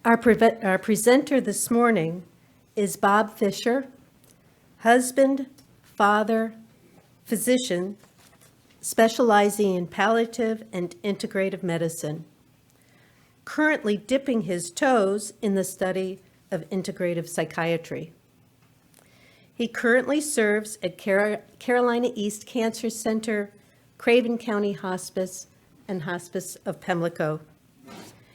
Our presenter this morning is Bob Fisher, husband, father, physician, specializing in palliative and integrative medicine, currently dipping his toes in the study of integrative psychiatry. He currently serves at Carolina East Cancer Center, Craven County Hospice, and Hospice of Pamlico.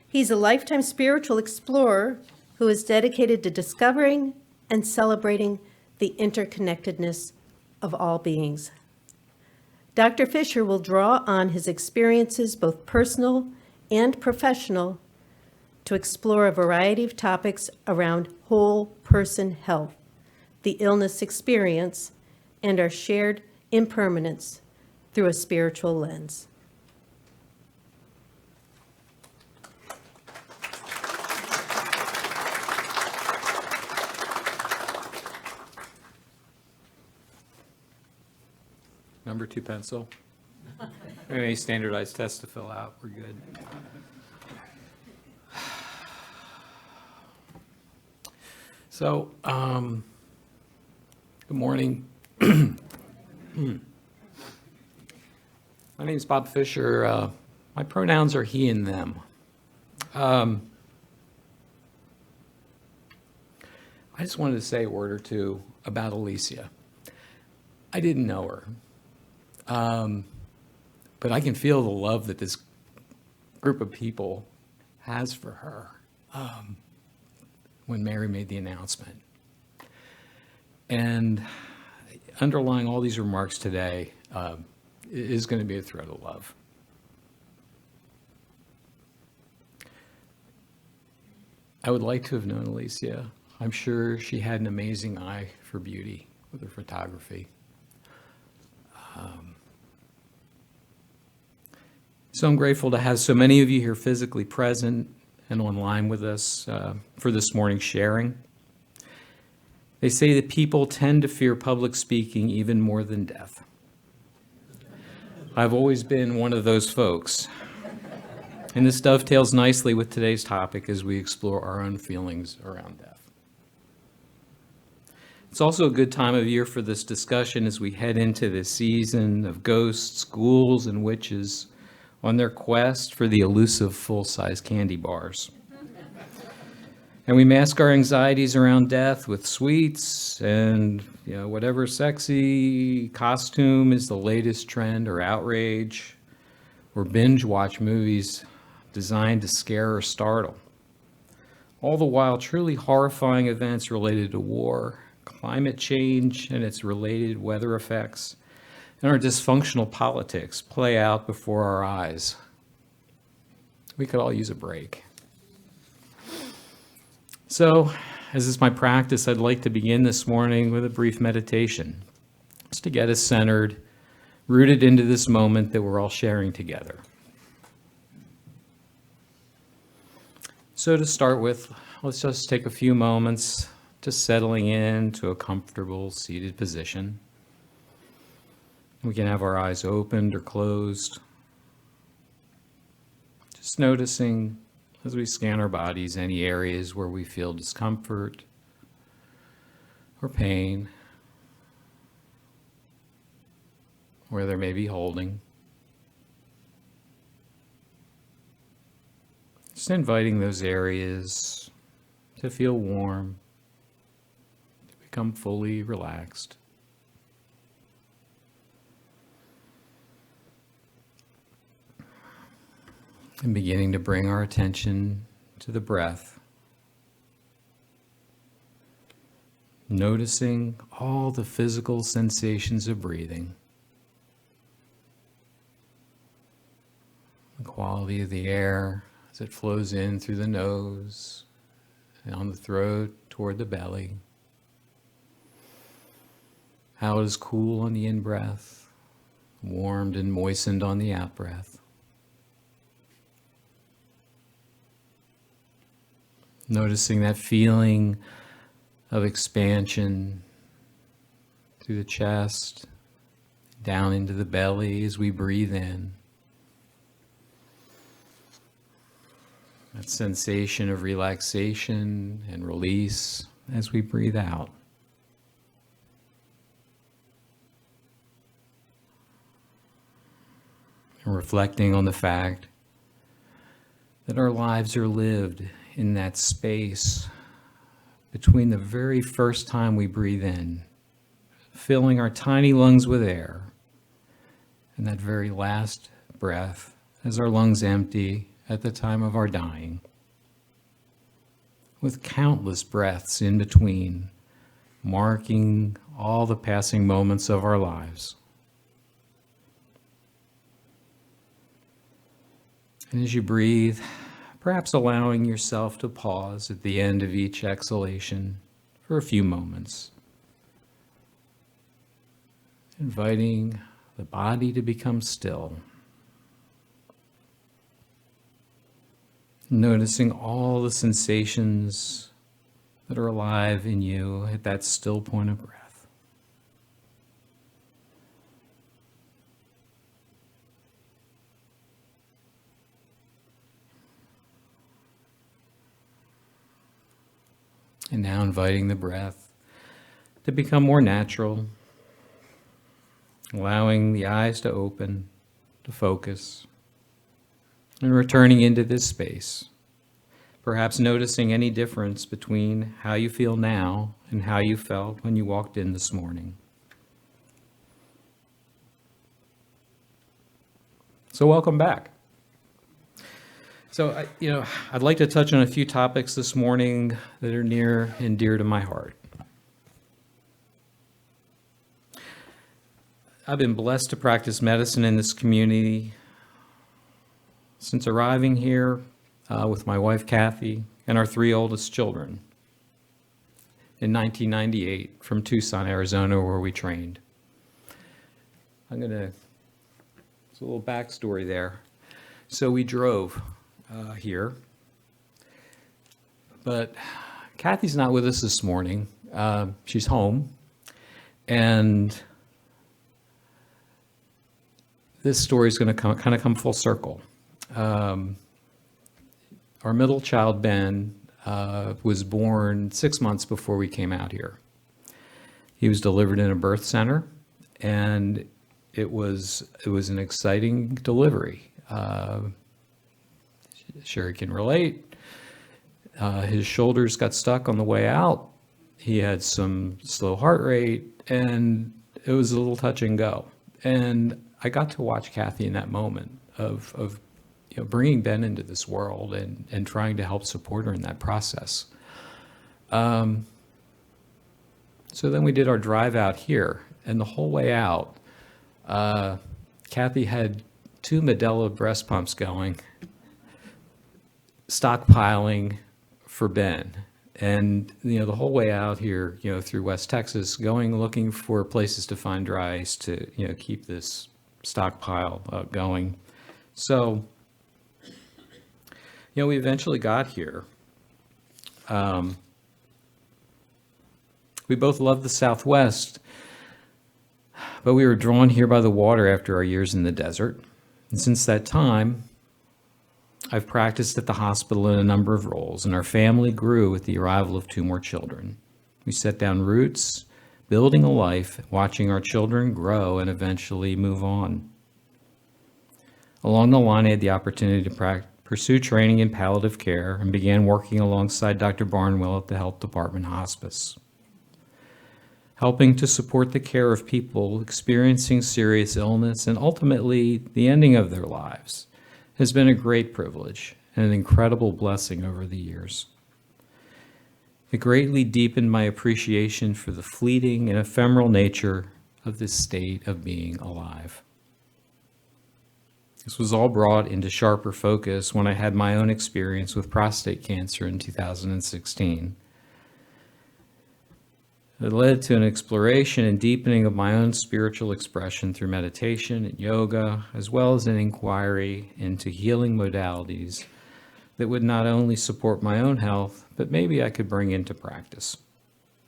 He's a lifetime spiritual explorer who is dedicated to discovering and celebrating the interconnectedness of all beings. Dr. Fisher will draw on his experiences, both personal and professional, to explore a variety of topics around whole person health, the illness experience, and our shared impermanence through a spiritual lens. Number 2 pencil. Any standardized test to fill out, we're good. So, good morning. My name is Bob Fisher. My pronouns are he and them. I just wanted to say a word or two about Alicia. I didn't know her. But I can feel the love that this group of people has for her when Mary made the announcement. And underlying all these remarks today is going to be a thread of love. I would like to have known Alicia. I'm sure she had an amazing eye for beauty with her photography. So I'm grateful to have so many of you here physically present and online with us for this morning's sharing. They say that people tend to fear public speaking even more than death. I've always been one of those folks. And this dovetails nicely with today's topic as we explore our own feelings around death. It's also a good time of year for this discussion as we head into this season of ghosts, ghouls, and witches on their quest for the elusive full-size candy bars. And we mask our anxieties around death with sweets and whatever sexy costume is the latest trend or outrage, or binge watch movies designed to scare or startle. All the while, truly horrifying events related to war, climate change and its related weather effects, and our dysfunctional politics play out before our eyes. We could all use a break. So, as is my practice, I'd like to begin this morning with a brief meditation, just to get us centered, rooted into this moment that we're all sharing together. So to start with, let's just take a few moments just settling into a comfortable seated position. We can have our eyes opened or closed. Just noticing as we scan our bodies any areas where we feel discomfort or pain, where there may be holding. Just inviting those areas to feel warm, to become fully relaxed. And beginning to bring our attention to the breath. Noticing all the physical sensations of breathing. The quality of the air as it flows in through the nose, down the throat, toward the belly. How it is cool on the in-breath, warmed and moistened on the out-breath. Noticing that feeling of expansion through the chest, down into the belly as we breathe in. That sensation of relaxation and release as we breathe out. And reflecting on the fact that our lives are lived in that space between the very first time we breathe in, filling our tiny lungs with air, and that very last breath as our lungs empty at the time of our dying, with countless breaths in between, marking all the passing moments of our lives. And as you breathe, perhaps allowing yourself to pause at the end of each exhalation for a few moments, inviting the body to become still. Noticing all the sensations that are alive in you at that still point of breath. And now inviting the breath to become more natural, allowing the eyes to open, to focus, and returning into this space, perhaps noticing any difference between how you feel now and how you felt when you walked in this morning. So welcome back. So, I'd like to touch on a few topics this morning that are near and dear to my heart. I've been blessed to practice medicine in this community since arriving here with my wife Kathy and our 3 oldest children in 1998 from Tucson, Arizona, where we trained. There's a little backstory there. So we drove here, but Kathy's not with us this morning. She's home, and this story is going to kind of come full circle. Our middle child, Ben, was born 6 months before we came out here. He was delivered in a birth center, and it was an exciting delivery. Sure, he can relate. His shoulders got stuck on the way out. He had some slow heart rate, and it was a little touch and go. And I got to watch Kathy in that moment of bringing Ben into this world and trying to help support her in that process. So then we did our drive out here, and the whole way out, Kathy had 2 Medela breast pumps going, stockpiling for Ben. And, the whole way out here, through West Texas, looking for places to find dry ice to, keep this stockpile going. So, we eventually got here. We both loved the Southwest, but we were drawn here by the water after our years in the desert. And since that time, I've practiced at the hospital in a number of roles, and our family grew with the arrival of 2 more children. We set down roots, building a life, watching our children grow and eventually move on. Along the line, I had the opportunity to pursue training in palliative care and began working alongside Dr. Barnwell at the Health Department Hospice, helping to support the care of people experiencing serious illness and ultimately the ending of their lives has been a great privilege and an incredible blessing over the years. It greatly deepened my appreciation for the fleeting and ephemeral nature of this state of being alive. This was all brought into sharper focus when I had my own experience with prostate cancer in 2016. It led to an exploration and deepening of my own spiritual expression through meditation and yoga, as well as an inquiry into healing modalities that would not only support my own health, but maybe I could bring into practice.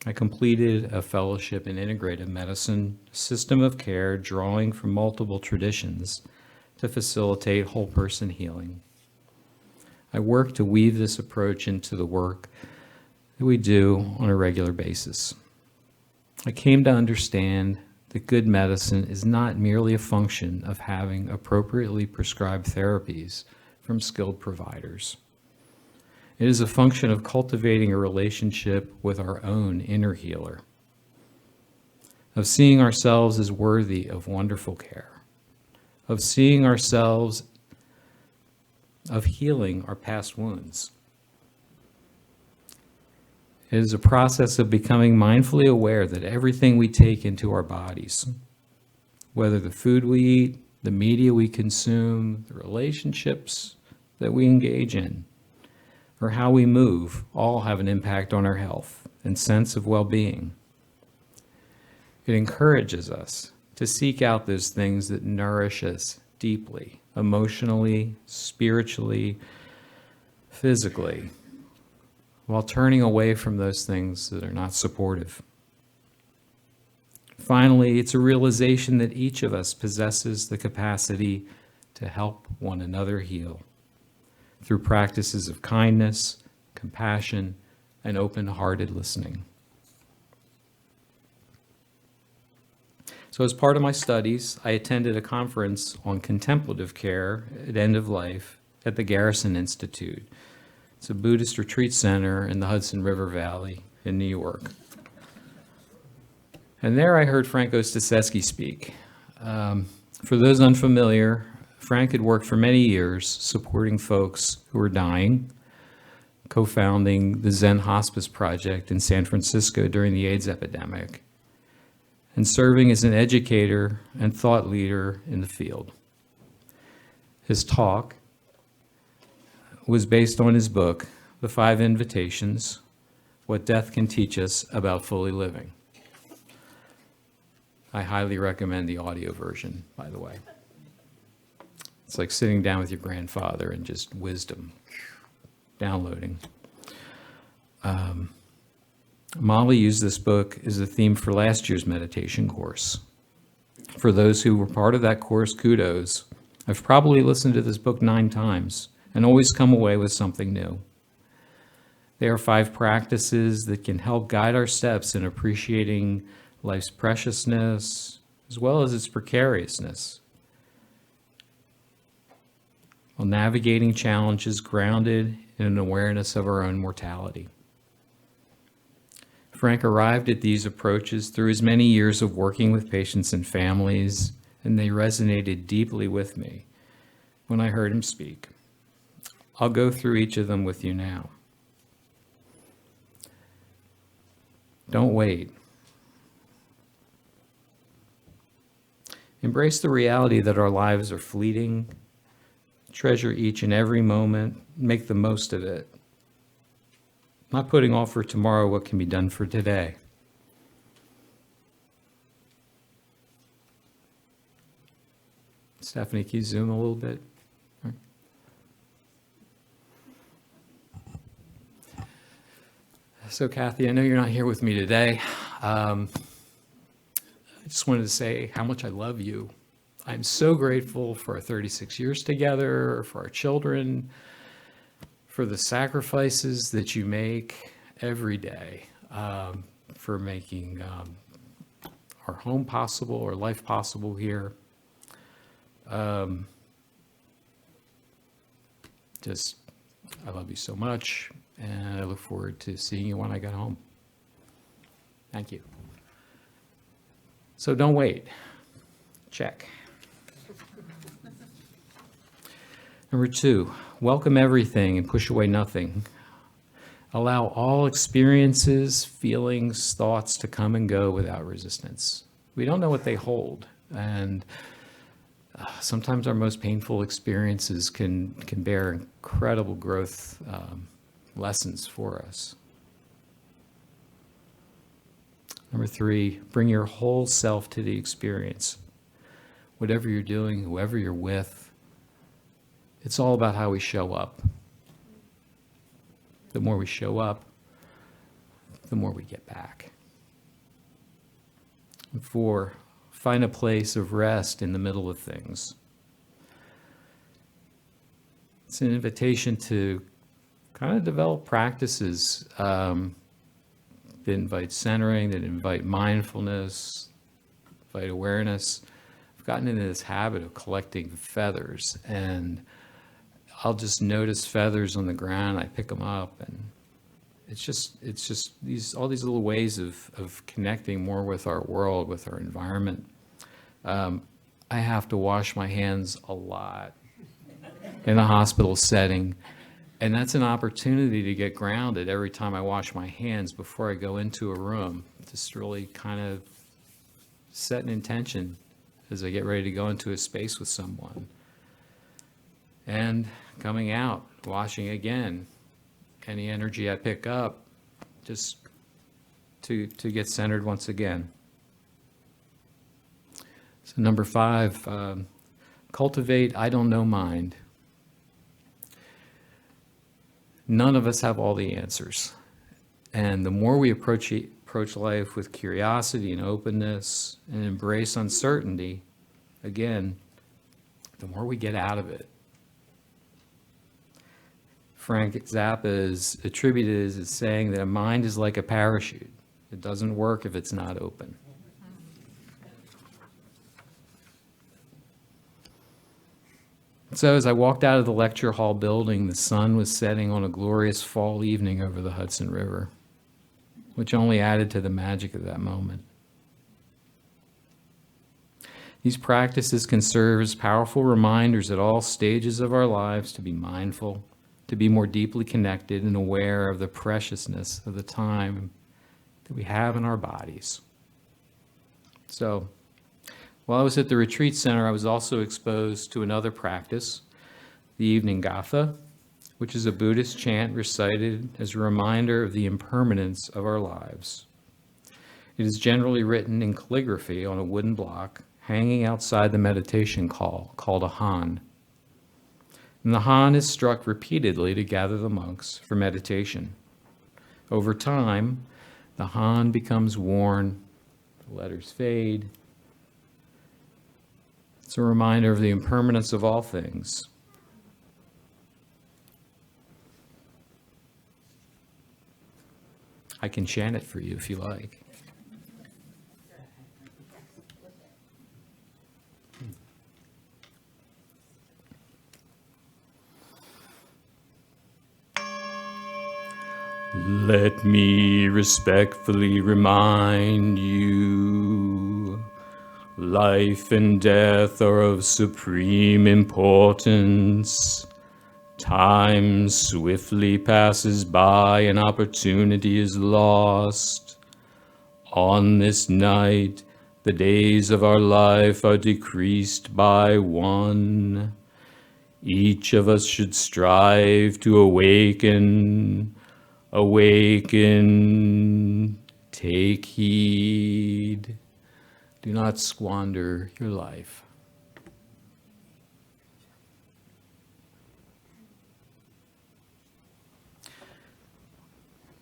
I completed a fellowship in integrative medicine, a system of care drawing from multiple traditions to facilitate whole person healing. I work to weave this approach into the work that we do on a regular basis. I came to understand that good medicine is not merely a function of having appropriately prescribed therapies from skilled providers. It is a function of cultivating a relationship with our own inner healer, of seeing ourselves as worthy of wonderful care, of seeing ourselves, of healing our past wounds. It is a process of becoming mindfully aware that everything we take into our bodies, whether the food we eat, the media we consume, the relationships that we engage in, or how we move, all have an impact on our health and sense of well-being. It encourages us to seek out those things that nourish us deeply, emotionally, spiritually, physically, while turning away from those things that are not supportive. Finally, it's a realization that each of us possesses the capacity to help one another heal through practices of kindness, compassion, and open-hearted listening. So as part of my studies, I attended a conference on contemplative care at end of life at the Garrison Institute. It's a Buddhist retreat center in the Hudson River Valley in New York. And there I heard Franco Staszewski speak. For those unfamiliar, Frank had worked for many years supporting folks who were dying, co-founding the Zen Hospice project in San Francisco during the AIDS epidemic, and serving as an educator and thought leader in the field. His talk was based on his book, The 5 Invitations, What Death Can Teach Us About Fully Living. I highly recommend the audio version, by the way. It's like sitting down with your grandfather and just wisdom downloading. Molly used this book as a theme for last year's meditation course. For those who were part of that course, kudos. I've probably listened to this book 9 times and always come away with something new. They are 5 practices that can help guide our steps in appreciating life's preciousness as well as its precariousness, while navigating challenges grounded in an awareness of our own mortality. Frank arrived at these approaches through his many years of working with patients and families, and they resonated deeply with me when I heard him speak. I'll go through each of them with you now. Don't wait. Embrace the reality that our lives are fleeting. Treasure each and every moment. Make the most of it. Not putting off for tomorrow what can be done for today. Stephanie, can you zoom a little bit? So Kathy, I know you're not here with me today. I just wanted to say how much I love you. I'm so grateful for our 36 years together, for our children, for the sacrifices that you make every day, for making our home possible, our life possible here. I love you so much, and I look forward to seeing you when I get home. Thank you. So don't wait. Check. Number 2, welcome everything and push away nothing. Allow all experiences, feelings, thoughts to come and go without resistance. We don't know what they hold, and sometimes our most painful experiences can bear incredible growth lessons for us. Number 3, bring your whole self to the experience. Whatever you're doing, whoever you're with, it's all about how we show up. The more we show up, the more we get back. And 4, find a place of rest in the middle of things. It's an invitation to kind of develop practices that invite centering, that invite mindfulness, invite awareness. I've gotten into this habit of collecting feathers, and I'll just notice feathers on the ground. I pick them up, and it's just all these little ways of connecting more with our world, with our environment. I have to wash my hands a lot in a hospital setting, and that's an opportunity to get grounded every time I wash my hands before I go into a room. Just really kind of set an intention as I get ready to go into a space with someone. And coming out, washing again, any energy I pick up, just to get centered once again. So number 5, cultivate I don't know mind. None of us have all the answers. And the more we approach life with curiosity and openness and embrace uncertainty, again, the more we get out of it. Frank Zappa is attributed as saying that a mind is like a parachute. It doesn't work if it's not open. So as I walked out of the lecture hall building, the sun was setting on a glorious fall evening over the Hudson River, which only added to the magic of that moment. These practices can serve as powerful reminders at all stages of our lives to be mindful, to be more deeply connected and aware of the preciousness of the time that we have in our bodies. So, while I was at the retreat center, I was also exposed to another practice, the evening gatha, which is a Buddhist chant recited as a reminder of the impermanence of our lives. It is generally written in calligraphy on a wooden block hanging outside the meditation hall called a han. And the han is struck repeatedly to gather the monks for meditation. Over time, the han becomes worn, the letters fade. It's a reminder of the impermanence of all things. I can chant it for you if you like. Let me respectfully remind you, life and death are of supreme importance. Time swiftly passes by and opportunity is lost. On this night, the days of our life are decreased by 1. Each of us should strive to awaken, take heed. Do not squander your life.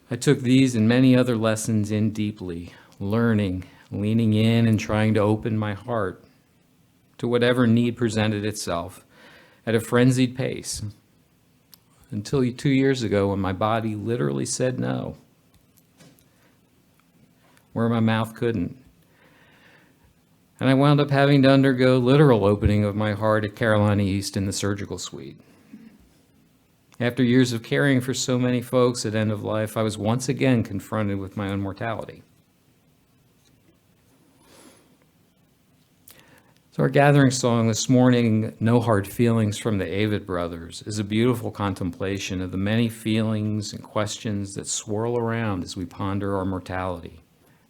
I took these and many other lessons in deeply, learning, leaning in and trying to open my heart to whatever need presented itself at a frenzied pace, until 2 years ago when my body literally said no, where my mouth couldn't. And I wound up having to undergo literal opening of my heart at Carolina East in the surgical suite. After years of caring for so many folks at end of life, I was once again confronted with my own mortality. So our gathering song this morning, No Hard Feelings from the Avett Brothers, is a beautiful contemplation of the many feelings and questions that swirl around as we ponder our mortality.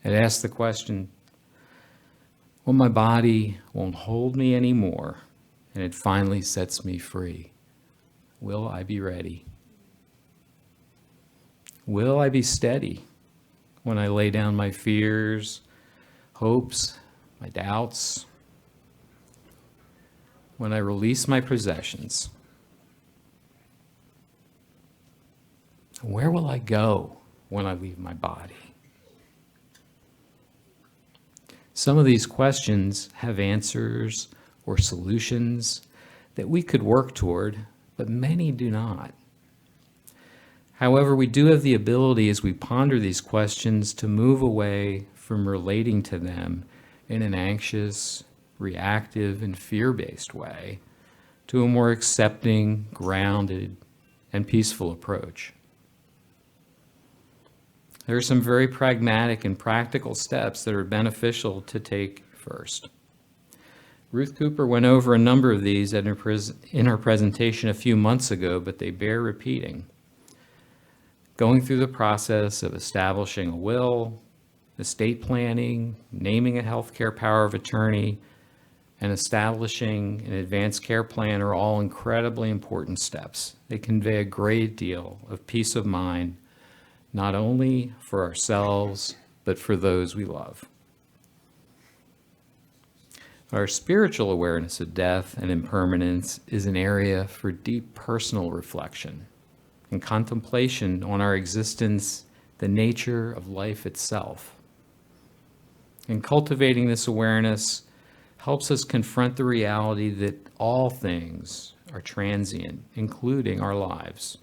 It asks the question, when my body won't hold me anymore and it finally sets me free, will I be ready? Will I be steady when I lay down my fears, hopes, my doubts? When I release my possessions? Where will I go when I leave my body? Some of these questions have answers or solutions that we could work toward but many do not. However, we do have the ability, as we ponder these questions, to move away from relating to them in an anxious, reactive, and fear-based way to a more accepting, grounded, and peaceful approach. There are some very pragmatic and practical steps that are beneficial to take first. Ruth Cooper went over a number of these in her presentation a few months ago, but they bear repeating. Going through the process of establishing a will, estate planning, naming a healthcare power of attorney, and establishing an advanced care plan are all incredibly important steps. They convey a great deal of peace of mind, not only for ourselves, but for those we love. Our spiritual awareness of death and impermanence is an area for deep personal reflection and contemplation on our existence, the nature of life itself. And cultivating this awareness helps us confront the reality that all things are transient, including our lives.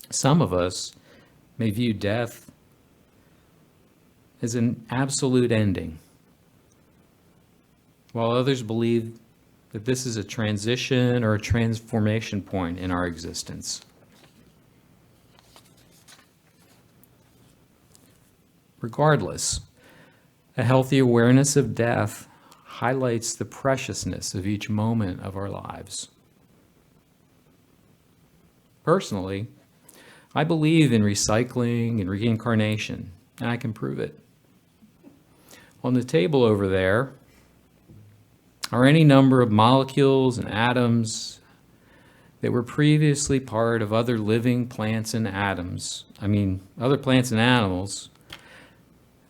Some of us may view death as an absolute ending, while others believe that this is a transition or a transformation point in our existence. Regardless, a healthy awareness of death highlights the preciousness of each moment of our lives. Personally, I believe in recycling and reincarnation, and I can prove it. On the table over there are any number of molecules and atoms that were previously part of other living plants and other plants and animals.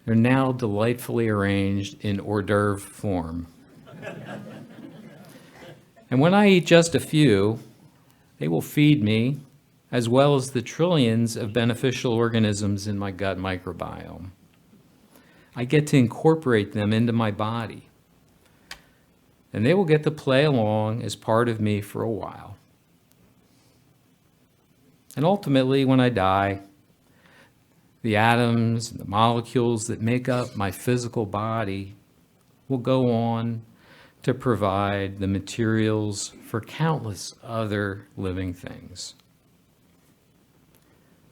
They're now delightfully arranged in hors d'oeuvre form. And when I eat just a few, they will feed me, as well as the trillions of beneficial organisms in my gut microbiome. I get to incorporate them into my body, and they will get to play along as part of me for a while. And ultimately, when I die, the atoms and the molecules that make up my physical body will go on to provide the materials for countless other living things.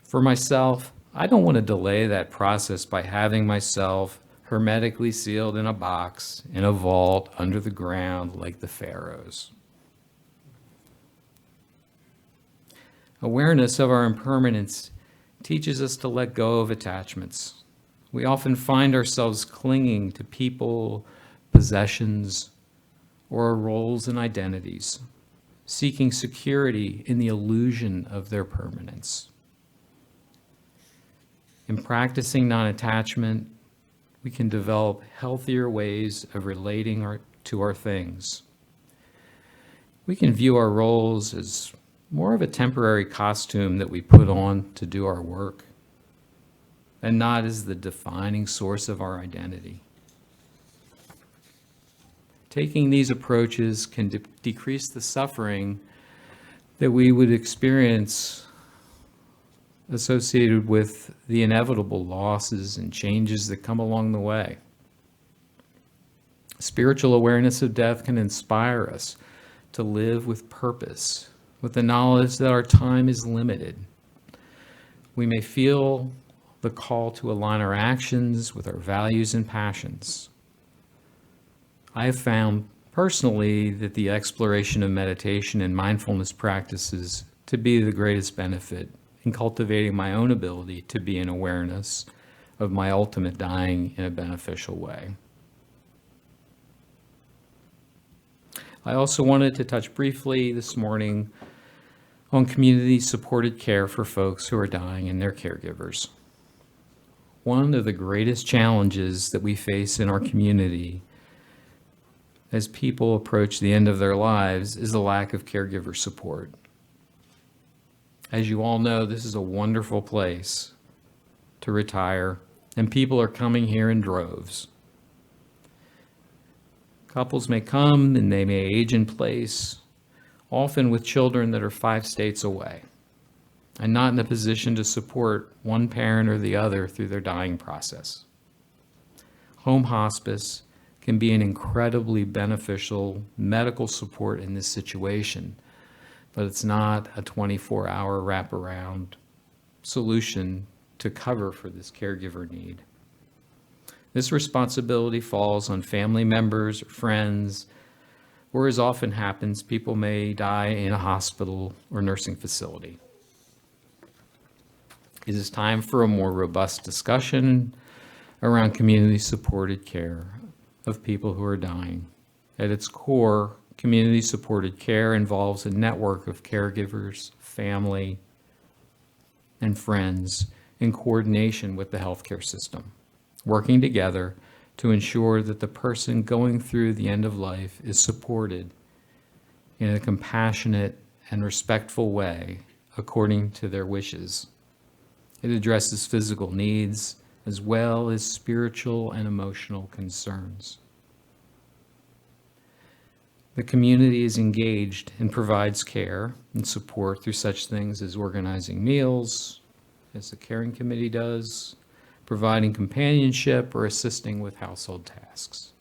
For myself, I don't want to delay that process by having myself hermetically sealed in a box in a vault under the ground like the pharaohs. Awareness of our impermanence teaches us to let go of attachments. We often find ourselves clinging to people, possessions, or our roles and identities, seeking security in the illusion of their permanence. In practicing non-attachment, we can develop healthier ways of relating to our things. We can view our roles as more of a temporary costume that we put on to do our work, and not as the defining source of our identity. Taking these approaches can decrease the suffering that we would experience associated with the inevitable losses and changes that come along the way. Spiritual awareness of death can inspire us to live with purpose, with the knowledge that our time is limited. We may feel the call to align our actions with our values and passions. I have found personally that the exploration of meditation and mindfulness practices to be the greatest benefit in cultivating my own ability to be in awareness of my ultimate dying in a beneficial way. I also wanted to touch briefly this morning on community-supported care for folks who are dying and their caregivers. One of the greatest challenges that we face in our community as people approach the end of their lives is the lack of caregiver support. As you all know, this is a wonderful place to retire, and people are coming here in droves. Couples may come and they may age in place, often with children that are 5 states away and not in a position to support one parent or the other through their dying process. Home hospice can be an incredibly beneficial medical support in this situation, but it's not a 24-hour wraparound solution to cover for this caregiver need. This responsibility falls on family members or friends, or as often happens, people may die in a hospital or nursing facility. It is time for a more robust discussion around community-supported care of people who are dying. At its core, community-supported care involves a network of caregivers, family, and friends in coordination with the healthcare system, working together to ensure that the person going through the end of life is supported in a compassionate and respectful way according to their wishes. It addresses physical needs as well as spiritual and emotional concerns. The community is engaged and provides care and support through such things as organizing meals, as the caring committee does, providing companionship, or assisting with household tasks.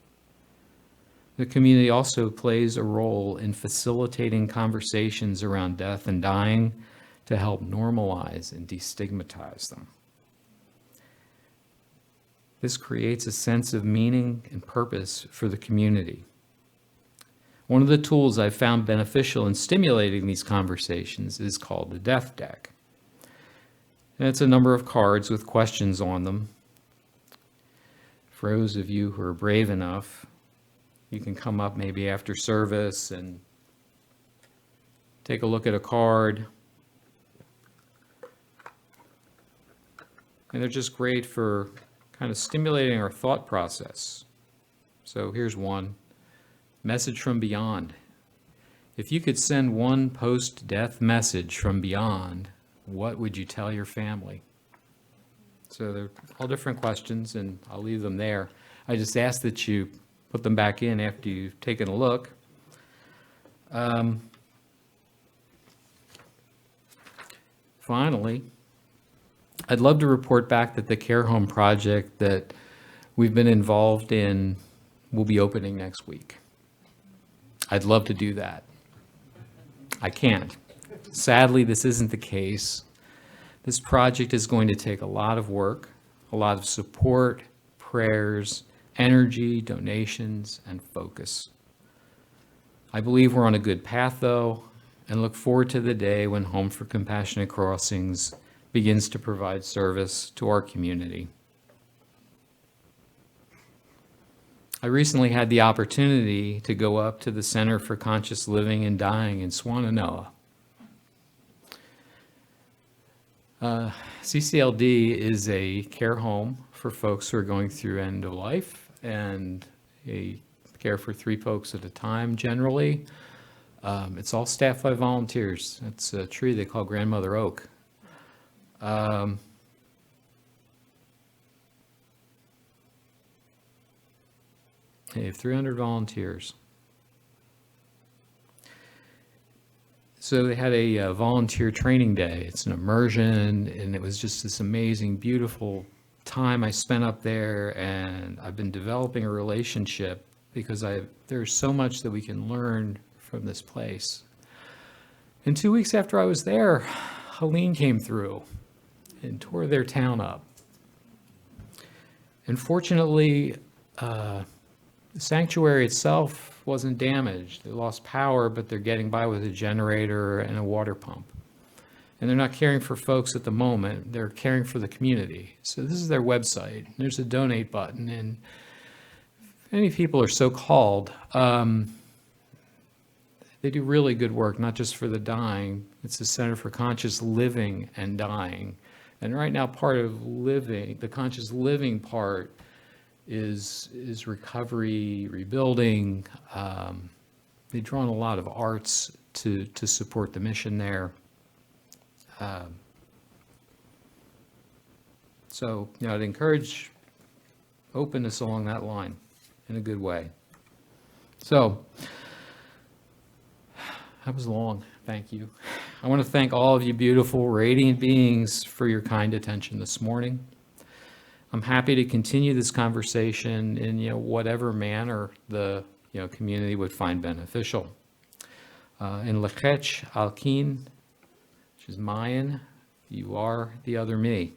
The community also plays a role in facilitating conversations around death and dying to help normalize and destigmatize them. This creates a sense of meaning and purpose for the community. One of the tools I've found beneficial in stimulating these conversations is called the Death Deck. And it's a number of cards with questions on them. For those of you who are brave enough, you can come up maybe after service and take a look at a card. And they're just great for kind of stimulating our thought process. So here's one. Message from beyond. If you could send one post-death message from beyond, what would you tell your family? So they're all different questions, and I'll leave them there. I just ask that you put them back in after you've taken a look. Finally, I'd love to report back that the care home project that we've been involved in will be opening next week. I'd love to do that. I can't. Sadly, this isn't the case. This project is going to take a lot of work, a lot of support, prayers, energy, donations, and focus. I believe we're on a good path, though, and look forward to the day when Home for Compassionate Crossings begins to provide service to our community. I recently had the opportunity to go up to the Center for Conscious Living and Dying in Swannanoa. CCLD is a care home for folks who are going through end of life, and they care for 3 folks at a time generally. It's all staffed by volunteers. It's a tree they call Grandmother Oak. They have 300 volunteers. So they had a volunteer training day. It's an immersion, and it was just this amazing, beautiful time I spent up there, and I've been developing a relationship because there's so much that we can learn from this place. And 2 weeks after I was there, Helene came through and tore their town up. And fortunately, the sanctuary itself wasn't damaged. They lost power, but they're getting by with a generator and a water pump. And they're not caring for folks at the moment. They're caring for the community. So this is their website. There's a donate button, and if any people are so called, they do really good work, not just for the dying. It's the Center for Conscious Living and Dying. And right now, part of living, the conscious living part, is recovery, rebuilding. They've drawn a lot of arts to support the mission there. So, I'd encourage openness along that line in a good way. So, That was long. Thank you. I want to thank all of you beautiful, radiant beings for your kind attention this morning. I'm happy to continue this conversation in, whatever manner the, community would find beneficial. In Lechech Alkin, which is Mayan, you are the other me.